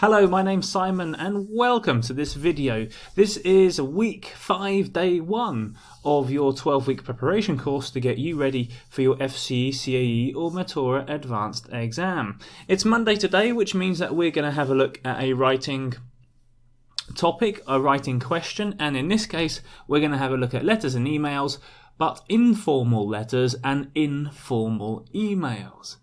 Hello, my name's Simon and welcome to this video. This is week 5, day 1 of your 12-week preparation course to get you ready for your FCE CAE or Matura Advanced exam. It's Monday today, which means that we're going to have a look at a writing topic, a writing question, and in this case we're going to have a look at letters and emails, but informal letters and informal emails.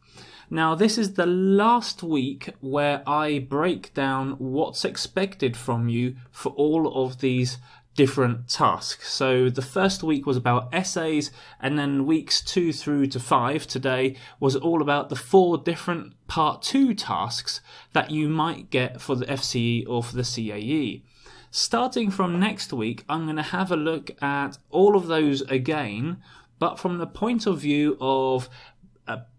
Now, this is the last week where I break down what's expected from you for all of these different tasks. So the first week was about essays, and then weeks 2 through to 5 today was all about the 4 different part 2 tasks that you might get for the FCE or for the CAE. Starting from next week, I'm going to have a look at all of those again, but from the point of view of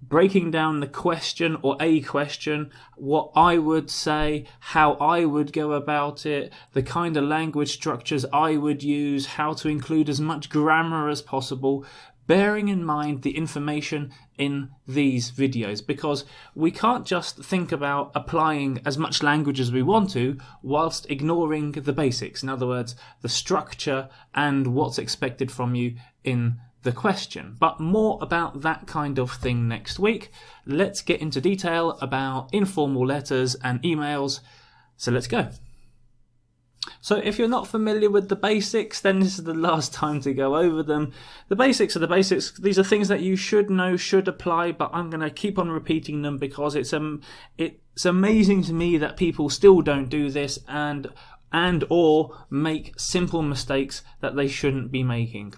breaking down the question or a question, what I would say, how I would go about it, the kind of language structures I would use, how to include as much grammar as possible, bearing in mind the information in these videos, because we can't just think about applying as much language as we want to whilst ignoring the basics. In other words, the structure and what's expected from you in the question. But more about that kind of thing next week. Let's get into detail about informal letters and emails. So let's go. So if you're not familiar with the basics, then this is the last time to go over them. The basics are the basics. These are things that you should know, should apply, but I'm going to keep on repeating them because it's amazing to me that people still don't do this and or make simple mistakes that they shouldn't be making.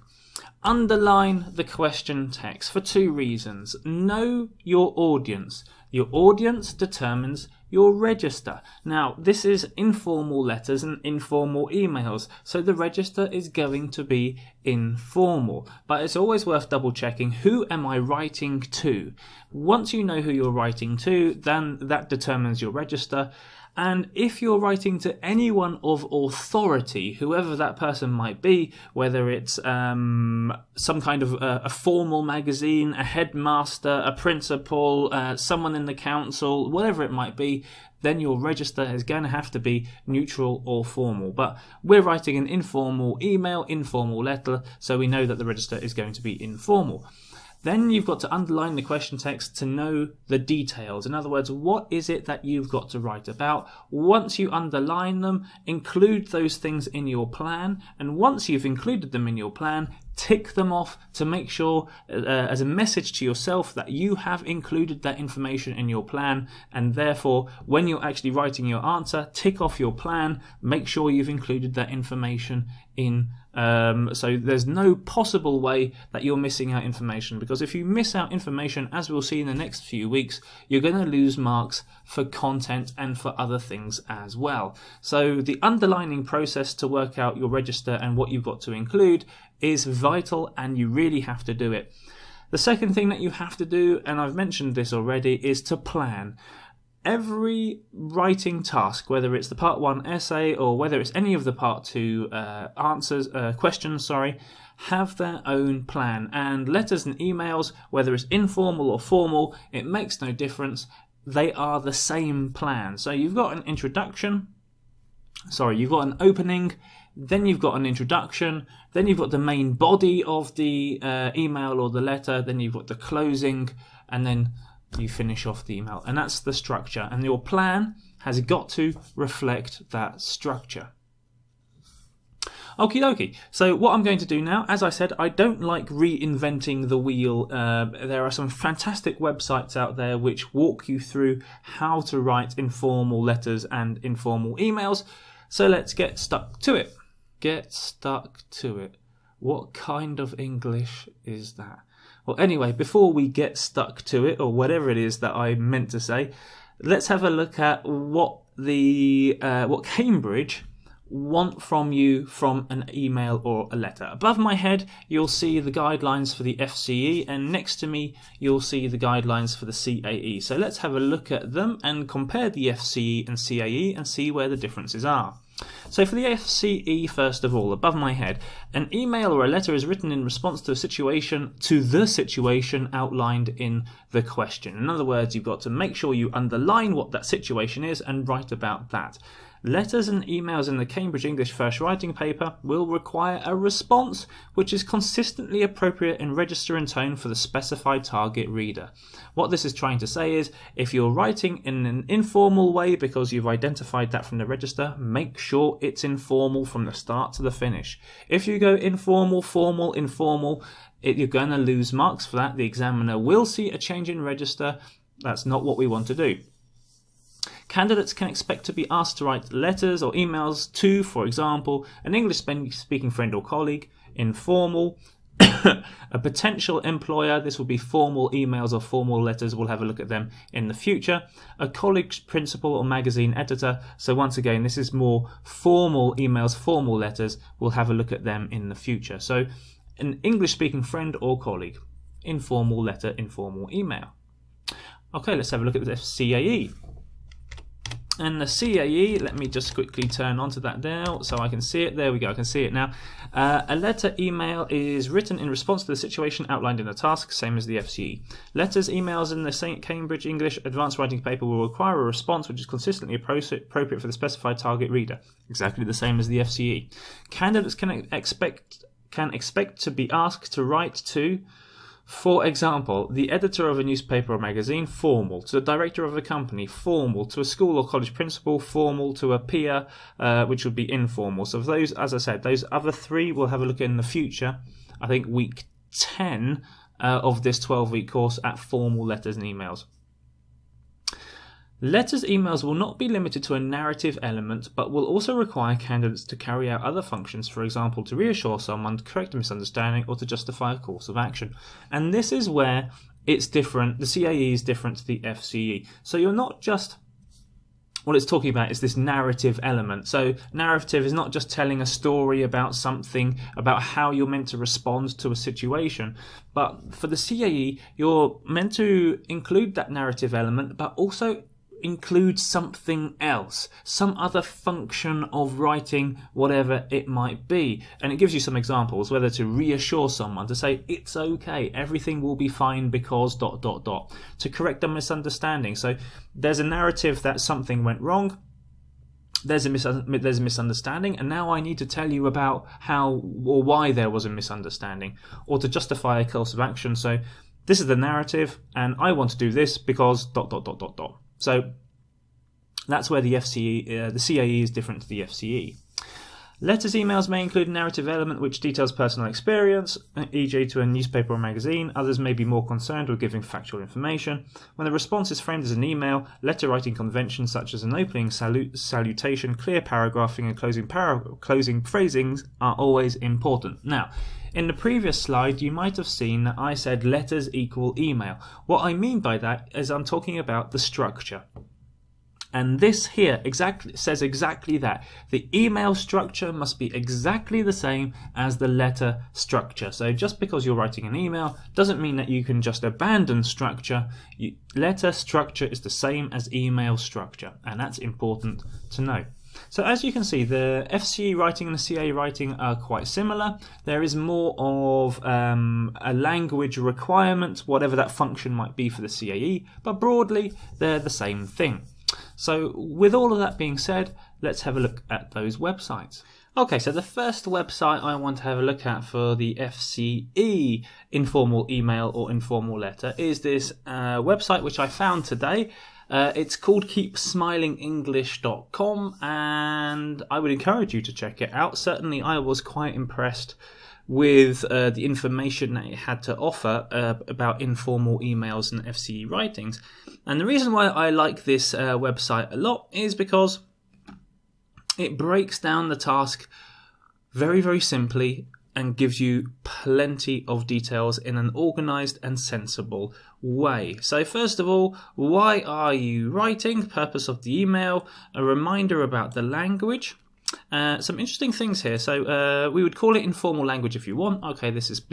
Underline the question text for 2 reasons. Know your audience. Your audience determines your register. Now, this is informal letters and informal emails, so the register is going to be informal. But it's always worth double checking, who am I writing to? Once you know who you're writing to, then that determines your register. And if you're writing to anyone of authority, whoever that person might be, whether it's some kind of a formal magazine, a headmaster, a principal, someone in the council, whatever it might be, then your register is going to have to be neutral or formal. But we're writing an informal email, informal letter, so we know that the register is going to be informal. Then you've got to underline the question text to know the details. In other words, what is it that you've got to write about? Once you underline them, include those things in your plan. And once you've included them in your plan, tick them off to make sure as a message to yourself that you have included that information in your plan, and therefore when you're actually writing your answer, tick off your plan, make sure you've included that information in so there's no possible way that you're missing out information, because if you miss out information, as we'll see in the next few weeks, you're going to lose marks for content and for other things as well. So the underlining process to work out your register and what you've got to include is vital, and you really have to do it. The second thing that you have to do, and I've mentioned this already, is to plan. Every writing task, whether it's the part 1 essay or whether it's any of the part 2 questions, have their own plan. And letters and emails, whether it's informal or formal, it makes no difference. They are the same plan. So you've got an you've got an opening, then you've got an introduction, then you've got the main body of the email or the letter, then you've got the closing, and then you finish off the email. And that's the structure. And your plan has got to reflect that structure. Okie dokie. So what I'm going to do now, as I said, I don't like reinventing the wheel. There are some fantastic websites out there which walk you through how to write informal letters and informal emails. So let's get stuck to it. Get stuck to it. What kind of English is that? Well, anyway, before we get stuck to it, or whatever it is that I meant to say, let's have a look at what Cambridge want from you from an email or a letter. Above my head, you'll see the guidelines for the FCE, and next to me, you'll see the guidelines for the CAE. So let's have a look at them and compare the FCE and CAE and see where the differences are. So for the FCE, first of all, above my head, an email or a letter is written in response to the situation outlined in the question. In other words, you've got to make sure you underline what that situation is and write about that. Letters and emails in the Cambridge English First Writing paper will require a response which is consistently appropriate in register and tone for the specified target reader. What this is trying to say is, if you're writing in an informal way because you've identified that from the register, make sure it's informal from the start to the finish. If you go informal, formal, informal, you're going to lose marks for that. The examiner will see a change in register. That's not what we want to do. Candidates can expect to be asked to write letters or emails to, for example, an English-speaking friend or colleague, informal, a potential employer. This will be formal emails or formal letters. We'll have a look at them in the future. A college principal or magazine editor. So once again, this is more formal emails, formal letters. We'll have a look at them in the future. So an English-speaking friend or colleague, informal letter, informal email. Okay, let's have a look at the CAE. And the CAE, let me just quickly turn onto that now so I can see it. There we go, I can see it now. A letter email is written in response to the situation outlined in the task, same as the FCE. Letters, emails in the Cambridge English Advanced Writing paper will require a response which is consistently appropriate for the specified target reader, exactly the same as the FCE. Candidates can expect to be asked to write to, for example, the editor of a newspaper or magazine, formal, to the director of a company, formal, to a school or college principal, formal, to a peer, which would be informal. So those, as I said, those other three we'll have a look at in the future. I think week 10 of this 12-week course at formal letters and emails. Letters, emails will not be limited to a narrative element, but will also require candidates to carry out other functions, for example, to reassure someone, to correct a misunderstanding, or to justify a course of action. And this is where it's different. The CAE is different to the FCE. So you're not just... What it's talking about is this narrative element. So narrative is not just telling a story about something, about how you're meant to respond to a situation. But for the CAE, you're meant to include that narrative element, but also include something else, some other function of writing, whatever it might be. And it gives you some examples, whether to reassure someone, to say it's okay, everything will be fine because ... to correct a misunderstanding. So there's a narrative that something went wrong, there's a misunderstanding, and now I need to tell you about how or why there was a misunderstanding, or to justify a course of action. So this is the narrative, and I want to do this because ... So that's where the CAE is different to the FCE. Letters, emails may include a narrative element which details personal experience, e.g. to a newspaper or magazine. Others may be more concerned with giving factual information. When the response is framed as an email, letter writing conventions such as an opening salutation, clear paragraphing, and closing phrasings are always important. Now, in the previous slide, you might have seen that I said letters equal email. What I mean by that is I'm talking about the structure. And this here says exactly that. The email structure must be exactly the same as the letter structure. So just because you're writing an email doesn't mean that you can just abandon structure. Letter structure is the same as email structure, and that's important to know. So as you can see, the FCE writing and the CAE writing are quite similar. There is more of a language requirement, whatever that function might be for the CAE, but broadly they're the same thing. So with all of that being said, let's have a look at those websites. Okay, so the first website I want to have a look at for the FCE informal email or informal letter is this website which I found today. It's called Keepsmilingenglish.com, and I would encourage you to check it out. Certainly I was quite impressed with the information that it had to offer about informal emails and FCE writings. And the reason why I like this website a lot is because it breaks down the task very, very simply and gives you plenty of details in an organised and sensible way. So first of all, why are you writing? Purpose of the email, a reminder about the language, Some interesting things here. So we would call it informal language if you want. Okay, this is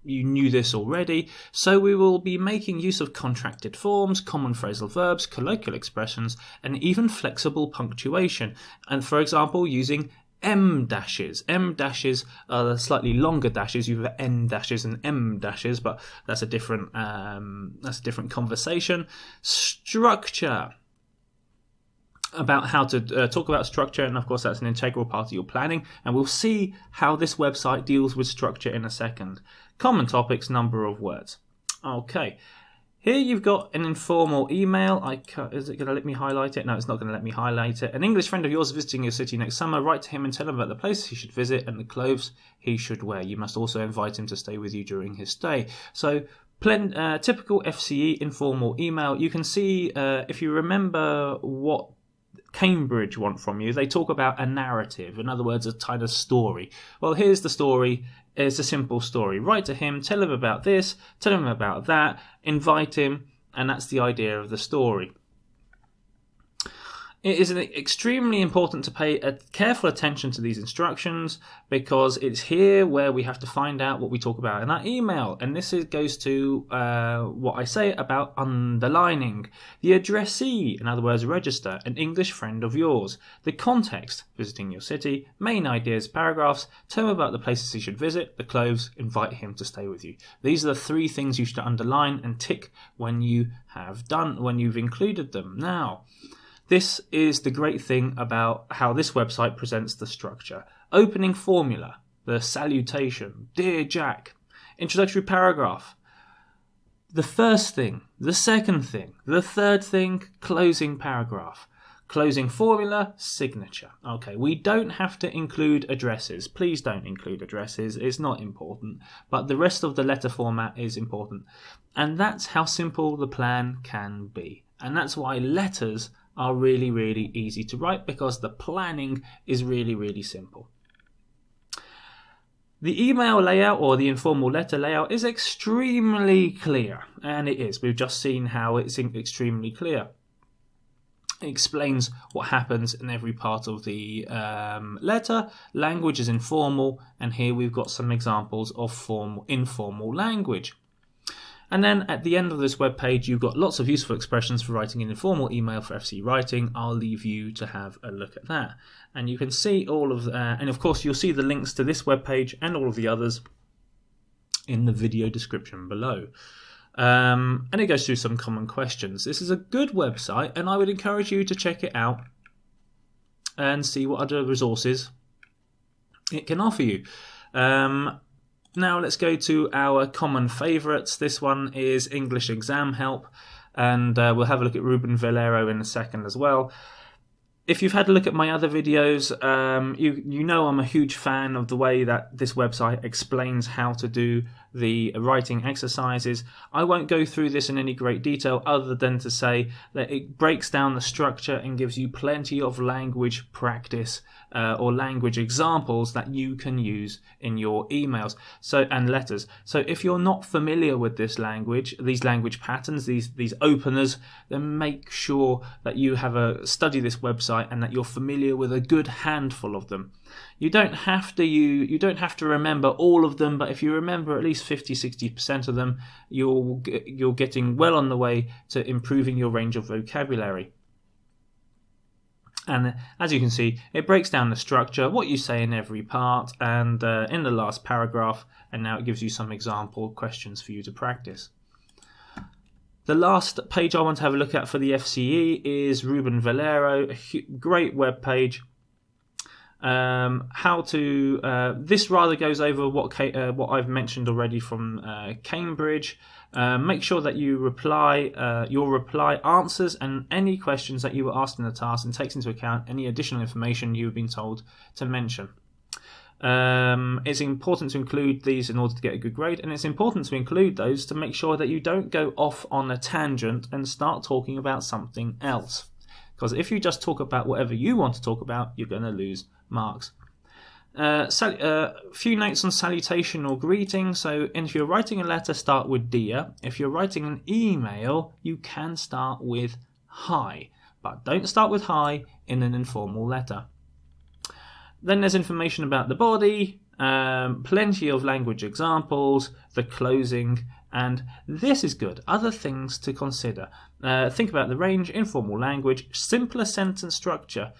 you knew this already. So we will be making use of contracted forms, common phrasal verbs, colloquial expressions, and even flexible punctuation. And for example, using M dashes. M dashes are the slightly longer dashes. You have N dashes and M dashes, but that's a different conversation. Structure. About how to talk about structure, and of course that's an integral part of your planning, and we'll see how this website deals with structure in a second. Common topics, number of words. Okay, here you've got an informal email. Is it going to let me highlight it? No, it's not going to let me highlight it. An English friend of yours visiting your city next summer. Write to him and tell him about the places he should visit and the clothes he should wear. You must also invite him to stay with you during his stay. So typical FCE informal email. You can see if you remember what Cambridge want from you, they talk about a narrative, in other words, a kind of story. Well, here's the story. It's a simple story. Write to him, tell him about this, tell him about that, invite him, and that's the idea of the story. It is extremely important to pay careful attention to these instructions, because it's here where we have to find out what we talk about in our email. And this goes to what I say about underlining. The addressee, in other words, register, an English friend of yours. The context, visiting your city. Main ideas, paragraphs. Tell him about the places he should visit. The clothes, invite him to stay with you. These are the 3 things you should underline and tick when you've included them. Now, this is the great thing about how this website presents the structure. Opening formula, the salutation, Dear Jack, introductory paragraph, the first thing, the second thing, the third thing, closing paragraph, closing formula, signature. Okay, we don't have to include addresses. Please don't include addresses. It's not important. But the rest of the letter format is important. And that's how simple the plan can be. And that's why letters are really, really easy to write, because the planning is really, really simple. The email layout, or the informal letter layout, is extremely clear, and it is. We've just seen how it's extremely clear. It explains what happens in every part of the letter. Language is informal, and here we've got some examples of informal language. And then at the end of this web page, you've got lots of useful expressions for writing an informal email for FCE Writing. I'll leave you to have a look at that. And you can see all of and of course you'll see the links to this web page and all of the others in the video description below. And it goes through some common questions. This is a good website, and I would encourage you to check it out and see what other resources it can offer you. Now let's go to our common favourites. This one is English Exam Help, and we'll have a look at Ruben Valero in a second as well. If you've had a look at my other videos, you know I'm a huge fan of the way that this website explains how to do the writing exercises. I won't go through this in any great detail, other than to say that it breaks down the structure and gives you plenty of language practice or language examples that you can use in your emails and letters. So if you're not familiar with this language, these language patterns, these openers, then make sure that you have study this website and that you're familiar with a good handful of them. You don't have to remember all of them, but if you remember at least 50-60% of them, you're getting well on the way to improving your range of vocabulary. And as you can see, it breaks down the structure, what you say in every part, and in the last paragraph, and now it gives you some example questions for you to practice. The last page I want to have a look at for the FCE is Ruben Valero, a great web page. This rather goes over what I've mentioned already from Cambridge. Make sure that your reply answers and any questions that you were asked in the task, and takes into account any additional information you've been told to mention. It's important to include these in order to get a good grade, and it's important to include those to make sure that you don't go off on a tangent and start talking about something else. Because if you just talk about whatever you want to talk about, you're going to lose marks. Few notes on salutation or greeting. So if you're writing a letter, start with dear. If you're writing an email, you can start with hi, but don't start with hi in an informal letter. Then there's information about the body, plenty of language examples, the closing, and this is good. Other things to consider. Think about the range, informal language, simpler sentence structure.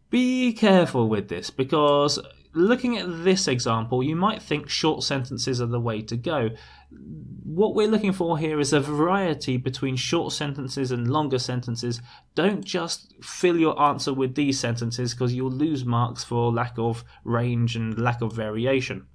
Be careful with this, because looking at this example, you might think short sentences are the way to go. What we're looking for here is a variety between short sentences and longer sentences. Don't just fill your answer with these sentences, because you'll lose marks for lack of range and lack of variation.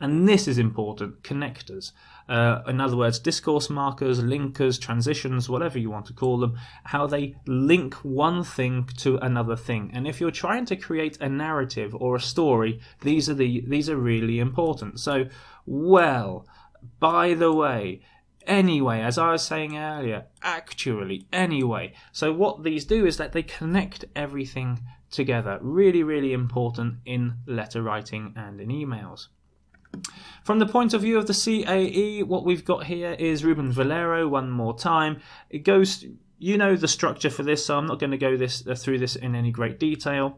And this is important, connectors. In other words, discourse markers, linkers, transitions, whatever you want to call them, how they link one thing to another thing. And if you're trying to create a narrative or a story, these are really important. So, well, by the way, anyway, as I was saying earlier, actually, anyway. So what these do is that they connect everything together. Really, really important in letter writing and in emails. From the point of view of the CAE, what we've got here is Ruben Valero one more time. It goes, you know the structure for this, so I'm not going to go through this in any great detail.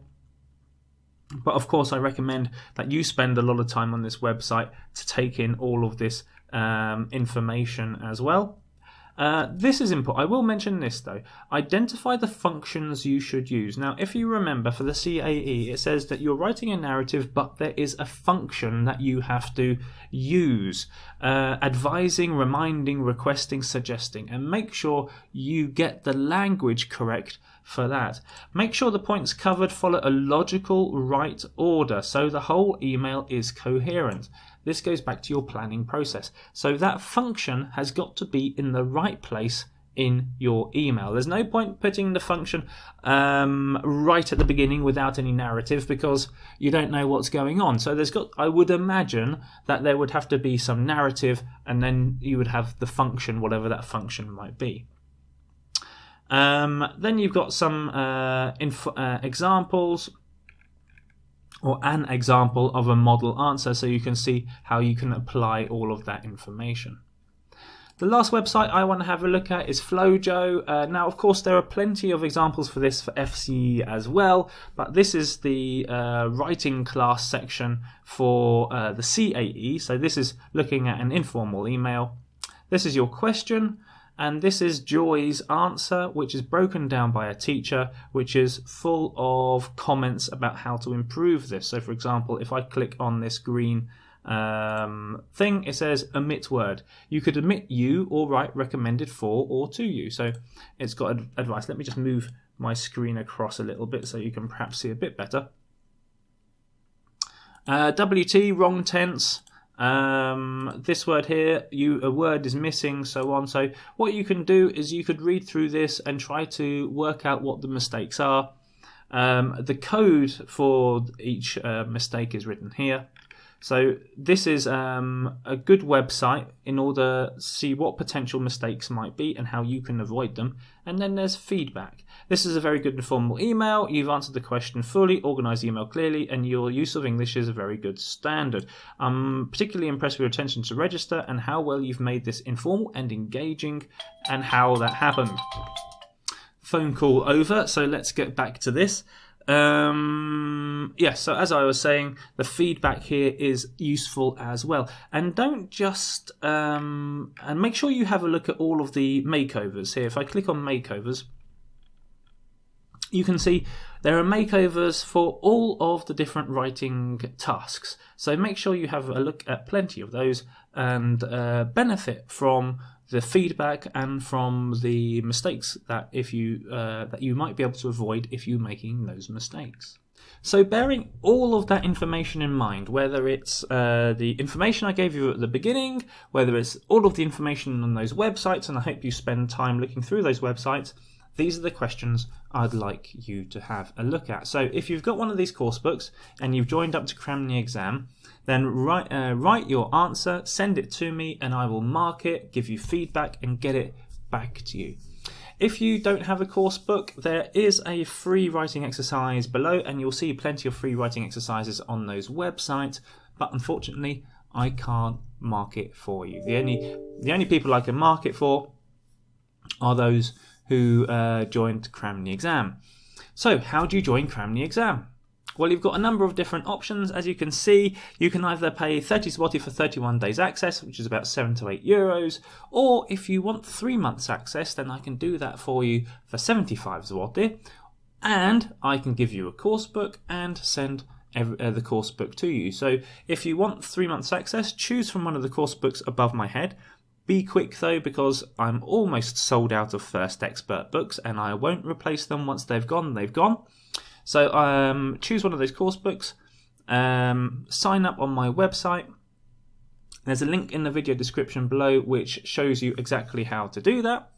But of course, I recommend that you spend a lot of time on this website to take in all of this information as well. This is important. I will mention this though. Identify the functions you should use. Now, if you remember for the CAE, it says that you're writing a narrative, but there is a function that you have to use. Advising, reminding, requesting, suggesting. And make sure you get the language correct for that. Make sure the points covered follow a logical right order so the whole email is coherent. This goes back to your planning process. So that function has got to be in the right place in your email. There's no point putting the function right at the beginning without any narrative, because you don't know what's going on. So I would imagine that there would have to be some narrative, and then you would have the function, whatever that function might be. Then you've got some examples, or an example of a model answer, so you can see how you can apply all of that information. The last website I want to have a look at is Flojo. Now, of course, there are plenty of examples for this for FCE as well, but this is the writing class section for the CAE. So this is looking at an informal email. This is your question. And this is Joy's answer, which is broken down by a teacher, which is full of comments about how to improve this. So, for example, if I click on this green thing, it says omit word. You could omit you or write recommended for or to you. So it's got advice. Let me just move my screen across a little bit so you can perhaps see a bit better. WT, wrong tense. This word here, a word is missing, so on. So what you can do is you could read through this and try to work out what the mistakes are. The code for each mistake is written here. So this is a good website in order to see what potential mistakes might be and how you can avoid them. And then there's feedback. This is a very good informal email. You've answered the question fully, organised the email clearly, and your use of English is a very good standard. I'm particularly impressed with your attention to register and how well you've made this informal and engaging, and how that happened. Phone call over, so let's get back to this. So as I was saying, the feedback here is useful as well. And don't just and make sure you have a look at all of the makeovers here. If I click on makeovers, you can see there are makeovers for all of the different writing tasks. So make sure you have a look at plenty of those and benefit from the feedback and from the mistakes that you might be able to avoid if you're making those mistakes. So bearing all of that information in mind, whether it's the information I gave you at the beginning, whether it's all of the information on those websites, and I hope you spend time looking through those websites, these are the questions I'd like you to have a look at. So if you've got one of these course books and you've joined up to CramTheExam, then write your answer, send it to me, and I will mark it, give you feedback, and get it back to you. If you don't have a course book, there is a free writing exercise below, and you'll see plenty of free writing exercises on those websites, but unfortunately, I can't mark it for you. The only people I can mark it for are those who joined CramTheExam. So, how do you join CramTheExam? Well, you've got a number of different options. As you can see, you can either pay 30 zloty for 31 days access, which is about 7 to 8 euros, or if you want 3 months access, then I can do that for you for 75 zloty, and I can give you a course book and send the course book to you. So if you want 3 months access, choose from one of the course books above my head. Be quick though, because I'm almost sold out of First Expert books and I won't replace them. Once they've gone, they've gone. So choose one of those course books, sign up on my website. There's a link in the video description below which shows you exactly how to do that.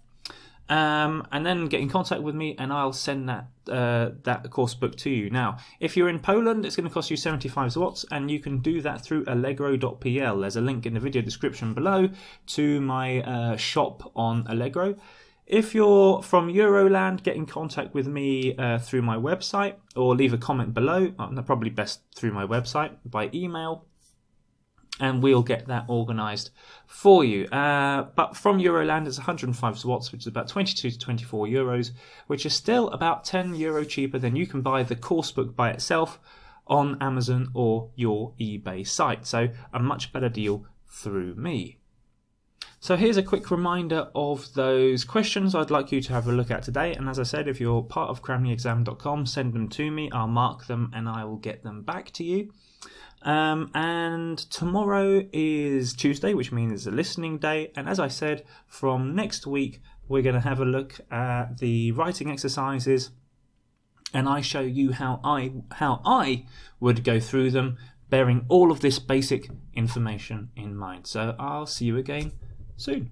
And then get in contact with me and I'll send that course book to you. Now, if you're in Poland, it's going to cost you 75 zlotys, and you can do that through allegro.pl. There's a link in the video description below to my shop on Allegro. If you're from Euroland, get in contact with me through my website, or leave a comment below. Probably best through my website by email, and we'll get that organised for you. But from Euroland, it's 105 zlotys, which is about 22 to 24 euros, which is still about 10 euro cheaper than you can buy the course book by itself on Amazon or your eBay site. So a much better deal through me. So here's a quick reminder of those questions I'd like you to have a look at today. And as I said, if you're part of CramTheExam.com, send them to me. I'll mark them and I will get them back to you. And tomorrow is Tuesday, which means it's a listening day. And as I said, from next week, we're going to have a look at the writing exercises. And I show you how I would go through them, bearing all of this basic information in mind. So I'll see you again soon.